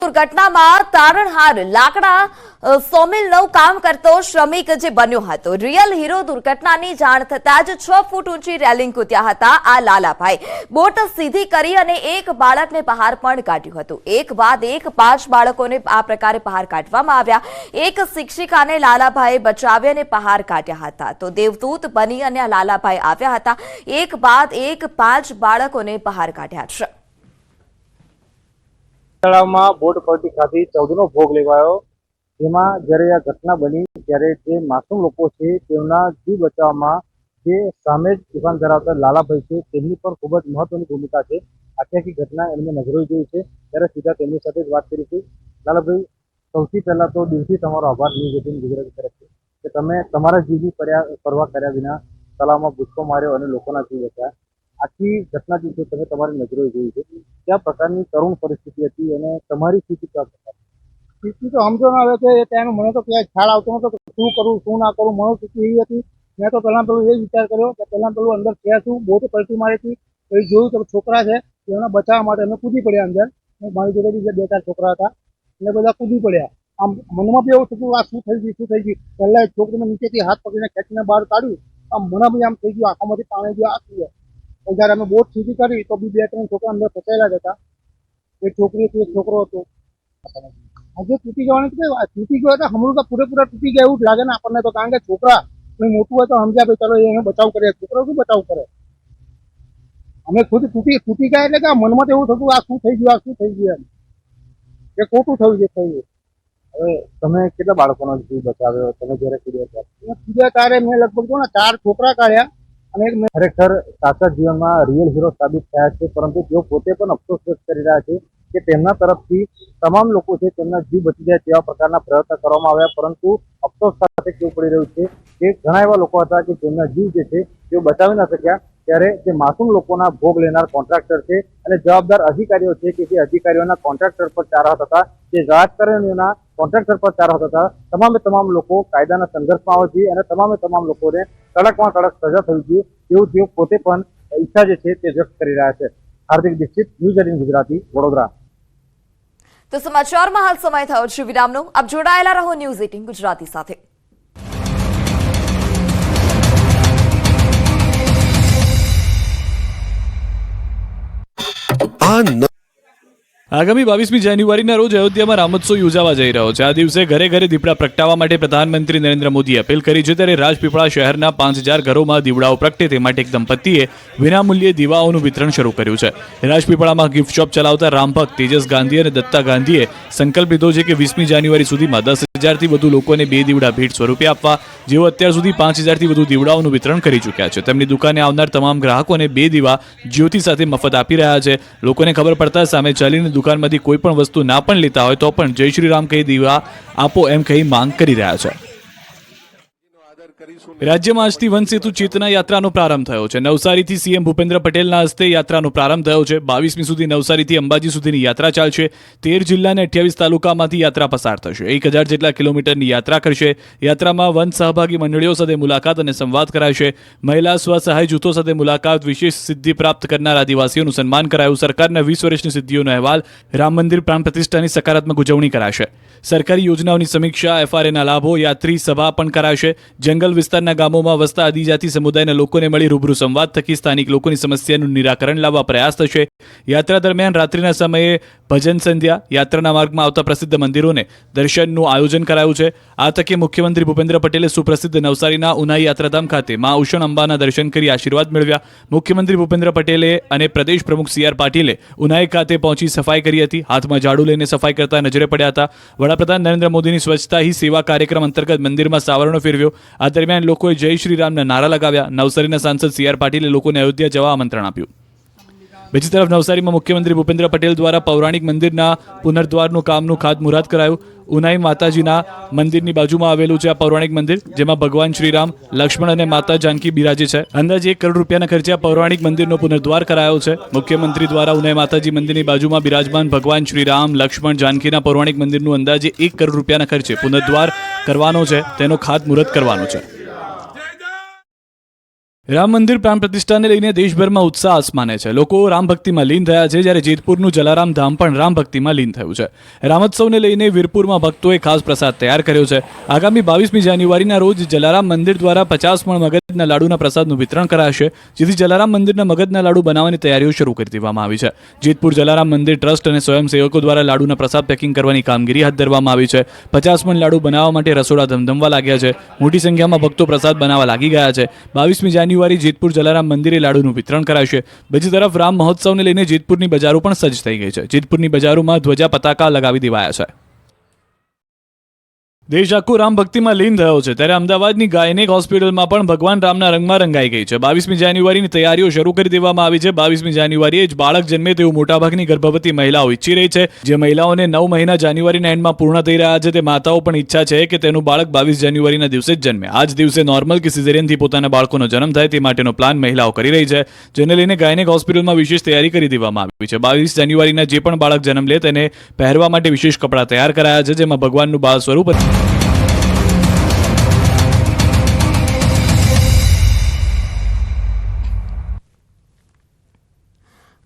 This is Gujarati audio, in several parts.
दुर्घटनामां तारणहार लाकड़ा सोमिलનું કામ કરતો શ્રમિક જે બન્યો હતો। રિયલ હીરો દુર્ઘટનાની જાણ થતાં જ 6 ફૂટ ઊંચી રેલિંગ કૂદ્યા હતા આ લાલાભાઈ। બોટ સીધી કરી અને એક બાળકને બહાર પણ કાઢ્યું હતું। એક બાદ એક 5 બાળકોને આ પ્રકારે બહાર કાઢવામાં આવ્યા। એક શિક્ષિકાને લાલાભાઈએ બચાવી અને બહાર કાઢ્યા હતા। તો દેવદૂત બની અને લાલાભાઈ આવ્યા હતા। એક બાદ એક 5 બાળકોને બહાર કાઢ્યા છે। તળાવમાં બોટ પલટી ખાધી 14નો ભોગ લેવાયો, જેમાં જ્યારે આ ઘટના બની ત્યારે જે માસૂમ લોકો છે તેમના જીવ બચાવવામાં જે સામે જ દુકાન ધરાવતા લાલાભાઈ છે તેમની પણ ખૂબ જ મહત્વની ભૂમિકા છે। આખી ઘટના એમને નજરે જોઈ છે ત્યારે સીધા તેમની સાથે જ વાત કરી છે। લાલાભાઈ, સૌથી પહેલા તો દિલથી તમારો આભાર ન્યૂઝ 18 ગુજરાતી તરફથી કે તમે તમારા જીવની પરવા કર્યા વિના તળાવમાં ભૂસકો માર્યો અને લોકોના જીવ બચાવ્યા। આખી ઘટના જે છે તમે તમારી નજરે જોઈ છે, क्या प्रकार की करुण परिस्थिति थी और तमारी स्थिति क्या प्रकार स्थिति तो समझो ना आवे के टाइम मने तो क्या ख्याल आवतो नतो शू करूं शू ना करूं। मनो स्थिति एवी हती। मैं तो पहला पेलू ये विचार कर्यो के पहला पेलू अंदर क्या छू बोट पलटी मारी थी तो जोयुं तो छोकरा छे तेने बचाववा माटे अमे कूदी पड्या अंदर। मारी जोडे बीजा 2-4 छोकरा हता એટલે બધા કૂદી પડ્યા। આમ મનમાં બી એવું થયું આ શું થઈ ગયું। પહેલા એક છોકરીને નીચેથી હાથ પકડીને ખેંચીને બહાર કાઢ્યું। આમ મને બી આમ થઈ ગયું આંખોમાંથી પાણી બી આવી ગયું। જ્યારે અમે બોટ સીધી કરી તો બી 2-3 છોકરા અંદર ફસાયેલા હતા। एक छोकरी थी एक छोकरो હતો। આજે તૂટી જવાની છે, તૂટી ગયો તો હમણાં તો પૂરેપૂરા તૂટી ગયા એવું જ લાગે ને આપણને તો, કારણ કે છોકરા કોઈ મોટું હોય તો સમજ્યા ભાઈ ચલો એને બચાવ કરીએ, છોકરો શું બચાવ કરે। અમે ખુદ તૂટી ગયા એટલે કે મનમાં તો એવું થતું આ શું થઈ ગયું કે ખોટું થયું છે થયું। હવે તમે કેટલા બાળકોનો જીવ બચાવ્યો તમે જ્યારે કૂદ્યા ત્યારે મેં લગભગ જો ને 4 છોકરા કાઢ્યા અને એક ખરેખર સાચા જીવનમાં રિયલ હીરો સાબિત થયા છે, પરંતુ તેઓ પોતે પણ અફસોસ વ્યક્ત કરી રહ્યા છે કે તેમના તરફથી તમામ લોકો છે તેમના જીવ બચી જાય તેવા પ્રકારના પ્રયત્ન કરવામાં આવ્યા, પરંતુ અફસોસ સાથે કેવું પડી રહ્યું છે કે ઘણા એવા લોકો હતા કે તેમના જીવ જે છે તેઓ બચાવી ન શક્યા। ત્યારે જે માસૂમ લોકોના ભોગ લેનાર કોન્ટ્રાક્ટર છે અને જવાબદાર અધિકારીઓ છે કે જે અધિકારીઓના કોન્ટ્રાક્ટર પર 4 હાથ હતા, જે રાજકારણીઓના કોન્ટ્રાક્ટર પર 4 હાથ હતા, તમામ લોકો કાયદાના સંઘર્ષમાં આવવા જોઈએ અને તમામ લોકોને કડકમાં કડક સજા થવી જોઈએ એવું તેઓ પોતે પણ ઈચ્છા જે છે તે વ્યક્ત કરી રહ્યા છે। હાર્દિક દીક્ષિત, ન્યૂઝ 18 ગુજરાતી, વડોદરા। તો સમાચારમાં હાલ સમય થયો છે વિરામનો। આપ જોડાયેલા રહો ન્યૂઝ 18 ગુજરાતી સાથે। આગામી 22મી જાન્યુઆરીના રોજ અયોધ્યામાં રામોત્સવ યોજાવા જઈ રહ્યો છે। આ દિવસે ઘરે ઘરે દીપડા પ્રગટાવવા માટે પ્રધાનમંત્રી નરેન્દ્ર મોદીએ અપીલ કરી છે। ત્યારે રાજપીપળા શહેરના 5000 ઘરોમાં દીવડાઓ પ્રગટે તે માટે એક દંપતીએ વિનામૂલ્યે દીવાઓનું વિતરણ શરૂ કર્યું છે। રાજપીપળામાં ગિફ્ટ શોપ ચલાવતા રામભક્ત તેજસ ગાંધી અને દત્તા ગાંધીએ સંકલ્પ લીધો છે કે 20મી જાન્યુઆરી સુધીમાં 10,000થી વધુ લોકોને 2 દીવડા ભેટ સ્વરૂપે આપવા। જેઓ અત્યાર સુધી 5000થી વધુ દીવડાઓનું વિતરણ કરી ચૂક્યા છે। તેમની દુકાને આવનાર તમામ ગ્રાહકોને 2 દીવા જ્યોતિ સાથે મફત આપી રહ્યા છે। લોકોને ખબર પડતા સામે ચાલીને દુકાનમાંથી કોઈ પણ વસ્તુ ના પણ લેતા હોય તો પણ જય શ્રી રામ કહી દીવા આપો એમ કહી માંગ કરી રહ્યા છે। રાજ્યમાં આજથી વન સેતુ ચેતના યાત્રાનો પ્રારંભ થયો છે। નવસારીથી સીએમ ભૂપેન્દ્ર પટેલના હસ્તે યાત્રાનો પ્રારંભ થયો છે। 22મી સુધી નવસારીથી અંબાજી સુધીની યાત્રા ચાલશે। 13 જિલ્લા અને 28 તાલુકામાંથી યાત્રા પસાર થશે। 1000 જેટલા કિલોમીટરની યાત્રા કરશે। યાત્રામાં વન સહભાગી મંડળીઓ સાથે મુલાકાત અને સંવાદ કરાશે। મહિલા સ્વસહાય જૂથો સાથે મુલાકાત, વિશેષ સિદ્ધિ પ્રાપ્ત કરનાર આદિવાસીઓનું સન્માન કરાયું। સરકારના 20 વર્ષની સિદ્ધિઓનો અહેવાલ, રામ મંદિર પ્રાણ પ્રતિષ્ઠાની સકારાત્મક ઉજવણી કરાશે। સરકારી યોજનાઓની સમીક્ષા, એફઆરએના લાભો, યાત્રી સભા પણ કરાશે। જંગલ વિસ્તારના ગામોમાં વસતા આદિજાતિ સમુદાયના લોકોને મળી રૂબરૂ સંવાદ થકી સ્થાનિક લોકોની સમસ્યાનું નિરાકરણ લાવવા પ્રયાસ થશે। યાત્રા દરમિયાન રાત્રિના સમયે ભજન સંધ્યા, યાત્રાના માર્ગમાં આવતા પ્રસિદ્ધ મંદિરોને દર્શનનું આયોજન કરાયું છે। આ તકે મુખ્યમંત્રી ભૂપેન્દ્ર પટેલે સુપ્રસિદ્ધ નવસારીના ઉનાઈ યાત્રાધામ ખાતે મા ઉષણ અંબાના દર્શન કરી આશીર્વાદ મેળવ્યા। મુખ્યમંત્રી ભૂપેન્દ્ર પટેલે અને પ્રદેશ પ્રમુખ CR પાટીલે ઉનાઈ ખાતે પહોંચી સફાઈ કરી હતી। હાથમાં ઝાડુ લઈને સફાઈ કરતા નજરે પડ્યા હતા। વડાપ્રધાન નરેન્દ્ર મોદીની સ્વચ્છતા હી સેવા કાર્યક્રમ અંતર્ગત મંદિરમાં સાવરણો ફેરવ્યો। આ દરમિયાન લોકોએ જય શ્રી રામના નારા લગાવ્યા। નવસારીના સાંસદ CR પાટીલે લોકોને અયોધ્યા જવા આમંત્રણ આપ્યું। બીજી તરફ નવસારીમાં મુખ્યમંત્રી ભૂપેન્દ્ર પટેલ દ્વારા પૌરાણિક મંદિરના પુનર્દ્વારનું કામનું ખાતમુહૂર્ત કરાયું। ઉનાઈ માતાજીના મંદિરની બાજુમાં આવેલું છે આ પૌરાણિક મંદિર, જેમાં ભગવાન શ્રીરામ, લક્ષ્મણ અને માતા જાનકી બિરાજે છે। અંદાજે 1 કરોડ રૂપિયાના ખર્ચે આ પૌરાણિક મંદિરનો પુનર્દ્વાર કરાયો છે। મુખ્યમંત્રી દ્વારા ઉનાઈ માતાજી મંદિરની બાજુમાં બિરાજમાન ભગવાન શ્રીરામ, લક્ષ્મણ, જાનકીના પૌરાણિક મંદિરનું અંદાજે 1 કરોડ રૂપિયાના ખર્ચે પુનર્દ્વાર કરવાનો છે, તેનો ખાતમુહૂર્ત કરવાનો છે। રામ મંદિર પ્રાણ પ્રતિષ્ઠાને લઈને દેશભરમાં ઉત્સાહ આસમાને છે. લોકો રામ ભક્તિમાં લીન થયા છે, જ્યારે જેતપુરનું જલારામ ધામ પણ રામ ભક્તિમાં લીન થયું છે. રામોત્સવને લઈને વીરપુરમાં ભક્તોએ ખાસ પ્રસાદ તૈયાર કર્યો છે. આગામી 22મી જાન્યુઆરીના રોજ જલારામ મંદિર દ્વારા 50 મણ મગજના લાડુના પ્રસાદનું વિતરણ કરાશે, જેથી જલારામ મંદિરના મગજના લાડુ બનાવવાની તૈયારીઓ શરૂ કરી દેવામાં આવી છે. જેતપુર જલારામ મંદિર ટ્રસ્ટ અને સ્વયંસેવકો દ્વારા લાડુના પ્રસાદ પેકિંગ કરવાની કામગીરી હાથ ધરવામાં આવી છે. 50 મણ લાડુ બનાવવા માટે રસોડા ધમધમવા લાગ્યા છે. મોટી સંખ્યામાં ભક્તો પ્રસાદ બનાવવા લાગી ગયા છે. 22મી જાન્યુઆરી જેતપુર જલારામ મંદિરે લાડુનું વિતરણ કરાશે. બીજી તરફ રામ મહોત્સવને લઈને જેતપુરની બજારો પણ સજ્જ થઈ ગઈ છે. જેતપુરની બજારોમાં ધ્વજા પતાકા લગાવી દેવાયા છે. દેશ આખો રામ ભક્તિમાં લીન થયો છે, ત્યારે અમદાવાદની ગાયનેક હોસ્પિટલમાં પણ ભગવાન રામના રંગમાં રંગાઈ ગઈ છે. 22મી જાન્યુઆરીની તૈયારીઓ શરૂ કરી દેવામાં આવી છે. 22મી જાન્યુઆરીએ જ બાળક જન્મે તેવું મોટાભાગની ગર્ભવતી મહિલાઓ ઈચ્છી રહી છે. જે મહિલાઓને 9 મહિના જાન્યુઆરીના એન્ડમાં પૂર્ણ થઈ રહ્યા છે, તે માતાઓ પણ ઈચ્છા છે કે તેનું બાળક 22 જાન્યુઆરીના દિવસે જ જન્મે. આ જ દિવસે નોર્મલ કે સિઝેરિયનથી પોતાના બાળકોનો જન્મ થાય તે માટેનો પ્લાન મહિલાઓ કરી રહી છે, જેને લઈને ગાયનેક હોસ્પિટલમાં વિશેષ તૈયારી કરી દેવામાં આવી છે. 22 જાન્યુઆરીના જે પણ બાળક જન્મ લે તેને પહેરવા માટે વિશેષ કપડાં તૈયાર કરાયા છે, જેમાં ભગવાનનું બાળ સ્વરૂપ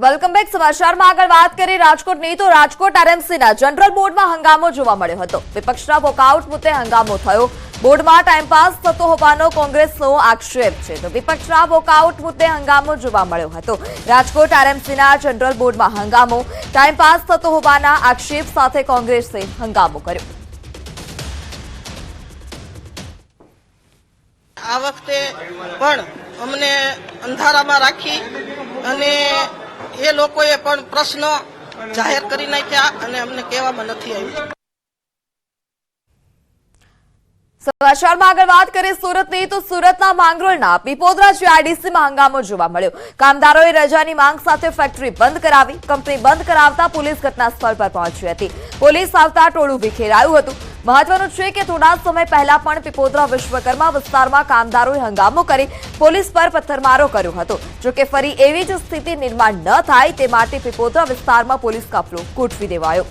વેલકમ બેક. સમાચારમાં આગળ વાત કરી રાજકોટની, તો રાજકોટ આરએમસીના જનરલ બોર્ડમાં હંગામો જોવા મળ્યો હતો. વિપક્ષના વોકઆઉટ મુદ્દે હંગામો થયો. બોર્ડમાં ટાઈમપાસ થતો હોવાનો કોંગ્રેસનો આક્ષેપ છે, તો વિપક્ષના વોકઆઉટ મુદ્દે હંગામો જોવા મળ્યો હતો. રાજકોટ આરએમસીના જનરલ બોર્ડમાં હંગામો, ટાઈમપાસ થતો હોવાના આક્ષેપ સાથે કોંગ્રેસે હંગામો કર્યો. આ વખતે પણ અમને અંધારામાં રાખી અને એ લોકોએ પણ પ્રશ્ન જાહેર કરી નાખ્યા અને અમને કહેવામાં નથી આવ્યું. સમાચારમાં આગળ વાત કરીએ સુરતની, તો સુરતના માંગરોળના પીપોદરા જીઆઈડીસીમાં હંગામો જોવા મળ્યો. કામદારોએ રજાની માંગ સાથે ફેક્ટરી બંધ કરાવી. કંપની બંધ કરાવતા પોલીસ ઘટના સ્થળ પર પહોંચી હતી. પોલીસ આવતા ટોળું વિખેરાયું હતું. મહત્વનું છે કે થોડા સમય પહેલા પણ પીપોદરા વિશ્વકર્મા વિસ્તારમાં કામદારોએ હંગામો કરી પોલીસ પર પથ્થરમારો કર્યો હતો. જોકે ફરી એવી જ સ્થિતિ નિર્માણ ન થાય તે માટે પીપોદરા વિસ્તારમાં પોલીસ કાફલો ગોઠવી દેવાયો.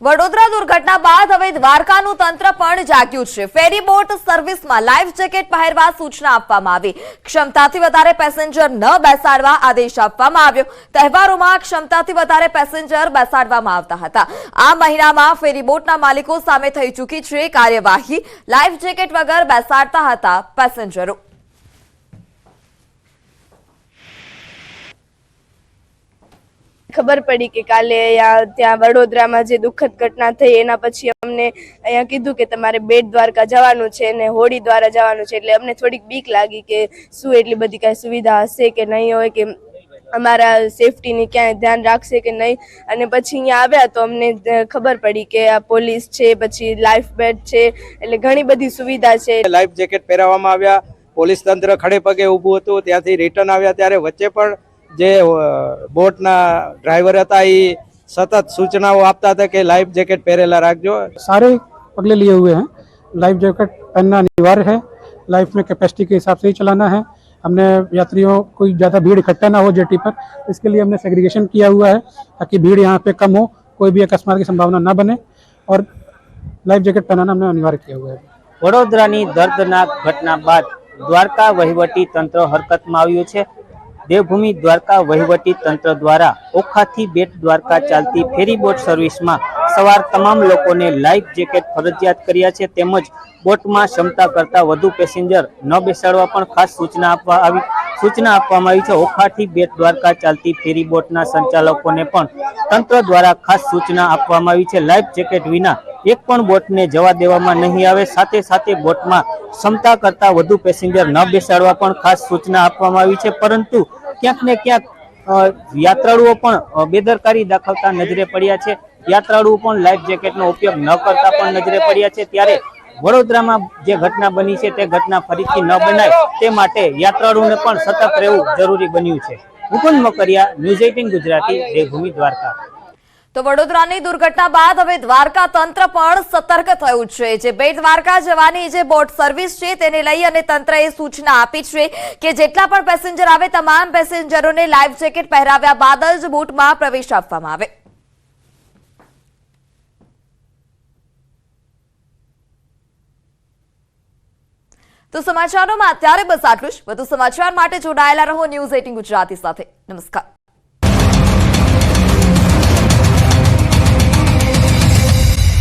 વડોદરા દુર્ઘટના બાદ હવે દ્વારકાનું તંત્ર પણ જાગ્યું છે. ફેરી બોટ સર્વિસમાં લાઈફ જેકેટ પહેરવા સૂચના આપવામાં આવી. ક્ષમતાથી વધારે પેસેન્જર ન બેસાડવા આદેશ આપવામાં આવ્યો. તહેવારોમાં ક્ષમતાથી વધારે પેસેન્જર બેસાડવામાં આવતા હતા. આ મહિનામાં ફેરી બોટના માલિકો સામે થઈ ચૂકી છે કાર્યવાહી. લાઈફ જેકેટ વગર બેસાડતા હતા પેસેન્જરો. ખબર પડી કે કાલે ત્યાં વડોદરામાં જે દુઃખદ ઘટના થઈ એના પછી અમને અહીંયા કીધું કે તમારે બેટ દ્વારકા જવાનું છે અને હોડી દ્વારા જવાનું છે, એટલે અમને થોડીક બીક લાગી કે શું એટલી બધી કાંઈ સુવિધા હશે કે નહીં હોય, કે અમારા સેફટીની ક્યાંય ધ્યાન રાખશે કે નહીં. અને પછી અહીંયા આવ્યા તો અમને ખબર પડી કે આ પોલીસ છે, પછી લાઈફ બેટ છે, એટલે ઘણી બધી સુવિધા છે. લાઈફ જેકેટ પહેરાવવામાં આવ્યા. પોલીસ તંત્ર ખડે પગે ઊભું હતું. ત્યાંથી રિટર્ન આવ્યા ત્યારે વચ્ચે પણ જે બોટના ડ્રાઈવર હતા એ સતત सूचनाओं આપતા હતા કે लाइफ जैकेट पहरेला રાખજો. सारे पगले लिए हुए हैं. लाइफ जैकेट पहनना अनिवार्य है. लाइफ में कैपेसिटी के हिसाब से ही चलाना है. हमने यात्रियों कोई ज़्यादा भीड़ इकट्ठा ना हो जेटी पर, इसके लिए हमने सेग्रीगेशन किया हुआ है ताकि भीड़ यहाँ पे कम हो, कोई भी अकस्मात की संभावना ना बने, और लाइफ जैकेट पहनाना हमने अनिवार्य किया हुआ है. વડોદરાની દર્દનાક ઘટના બાદ દ્વારકા વહીવટી તંત્ર હરકતમાં આવ્યું છે. દેવભૂમિ દ્વારકા વહીવટી તંત્ર દ્વારા ઓખાથી બેટ દ્વારકા ચાલતી ફેરી બોટ સર્વિસમાં સવાર તમામ લોકોને લાઈફ જેકેટ ફરજિયાત કર્યા છે, તેમજ બોટમાં ક્ષમતા કરતા વધુ પેસેન્જર ન બેસાડવા પણ ખાસ સૂચના આપવામાં આવી છે. ઓખાથી બેટ દ્વારકા ચાલતી ફેરી બોટના સંચાલકોને પણ તંત્ર દ્વારા ખાસ સૂચના આપવામાં આવી છે. લાઈફ જેકેટ વિના એક પણ બોટને જવા દેવામાં નહીં આવે. સાથે સાથે બોટમાં ક્ષમતા કરતા વધુ પેસેન્જર ન બેસાડવા પણ ખાસ સૂચના આપવામાં આવી છે. પરંતુ ક્યાંક ને ક્યાંક યાત્રાળુઓ પણ બેદરકારી દાખવતા નજરે પડ્યા છે. યાત્રાળુઓ પણ લાઈફ જેકેટનો ઉપયોગ ન કરતા પણ નજરે પડ્યા છે. ત્યારે વડોદરામાં જે ઘટના બની છે તે ઘટના ફરીથી ન બનાય તે માટે યાત્રાળુઓને પણ સતર્ક રહેવું જરૂરી બન્યું છે. મુકુંદ મકરિયા, ન્યૂઝ 18 ગુજરાતી, દેવભૂમિ દ્વારકા. તો વડોદરાની દુર્ઘટના બાદ હવે દ્વારકા તંત્ર પણ સતર્ક થયું છે. જે બેટ દ્વારકા જવાની જે બોટ સર્વિસ છે તેને લઈ અને તંત્રએ સૂચના આપી છે કે જેટલા પણ પેસેન્જર આવે તમામ પેસેન્જરોને લાઈફ જેકેટ પહેરાવ્યા બાદ જ બોટમાં પ્રવેશ આપવામાં આવે. તો સમાચારોમાં અત્યારે બસ આટલું જ. વધુ સમાચાર માટે જોડાયેલા રહો ન્યૂઝ 18 ગુજરાતી સાથે. નમસ્કાર.